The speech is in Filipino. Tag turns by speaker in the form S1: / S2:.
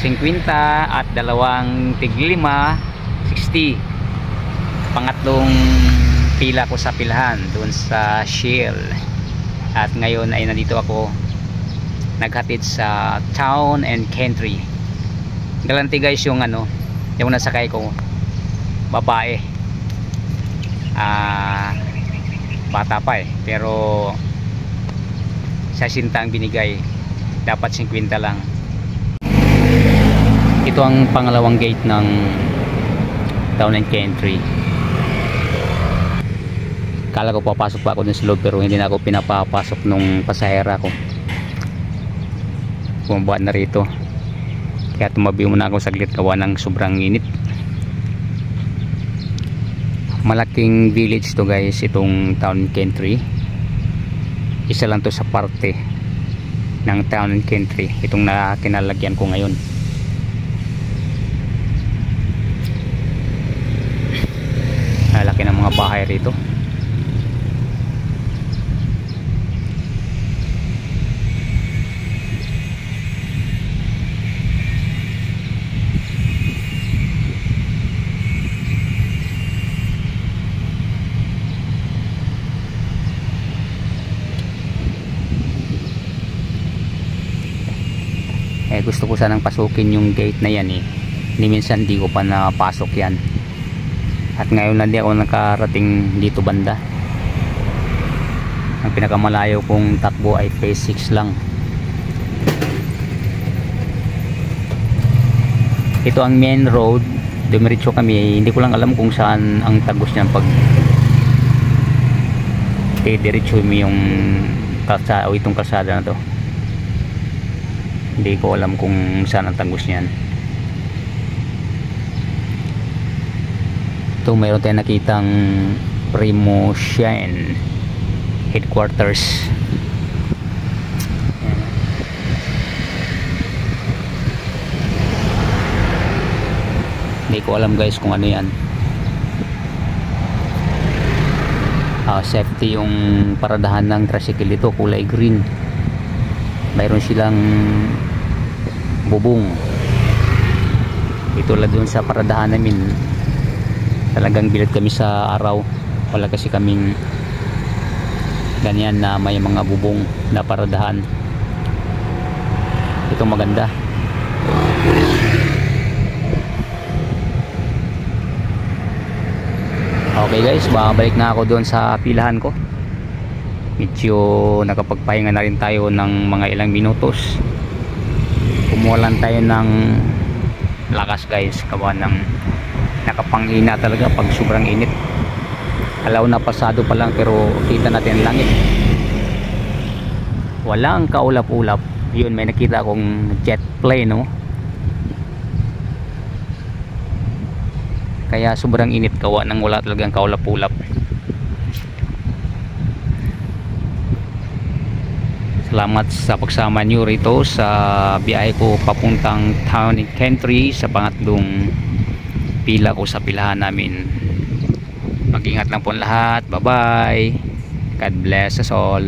S1: 50 at dalawang tig-5, 60. Pangatlong pila ko sa pilahan doon sa Shell. At ngayon ay nandito ako naghatid sa Town and Country. Galante guys yung yung nasakay ko, babae. Bata pa pero sa sinta ang binigay, dapat 50 lang. Ito ang pangalawang gate ng Town and Country. Kala ko papasok pa ako dun sa loob, pero hindi na ako pinapapasok nung pasahera ko. Bumaba na rito, kaya tumabi muna ako saglit gawa ng sobrang init. Malaking village to guys, itong Town and Country. Isa lang to sa parte ng Town and Country, itong kinalagyan ko ngayon. Laki ng mga bahay rito. Gusto ko sanang pasukin yung gate na yan ni minsan di ko pa napasok yan, at ngayon na di ako nakarating dito banda. Ang pinakamalayo kong takbo ay phase 6 lang. Ito ang main road, dumiretso kami. Hindi ko lang alam kung saan ang tagos niyan pag diretso mo yung kalsada o itong kalsada na to. Hindi ko alam kung saan ang tagos niyan. Ito mayroon tayong nakitang Primo Shine headquarters. Hindi ko alam guys kung ano yan. Safety yung paradahan ng tricycle dito, kulay green. Mayroon silang bubong. Ito lang dun sa paradahan namin, talagang bilad kami sa araw. Wala kasi kaming ganyan na may mga bubong na paradahan. Ito maganda. Okay guys, babalik na ako doon sa pilahan ko. Medyo nakapagpahinga na rin tayo ng mga ilang minutos. Kumuha lang tayo ng lakas guys, kawa ng nakapanghina talaga pag sobrang init. Alaw na pasado pa lang pero kita natin ang langit, walang kaulap-ulap. Yun, may nakita akong jet plane kaya sobrang init, kawa nang wala talagang kaulap-ulap. Salamat sa pagsama nyo rito sa biyahe ko papuntang Town and Country, sa pangatlong pila ko sa pilahan namin. Mag-ingat lang po lahat. Bye bye. God bless us all.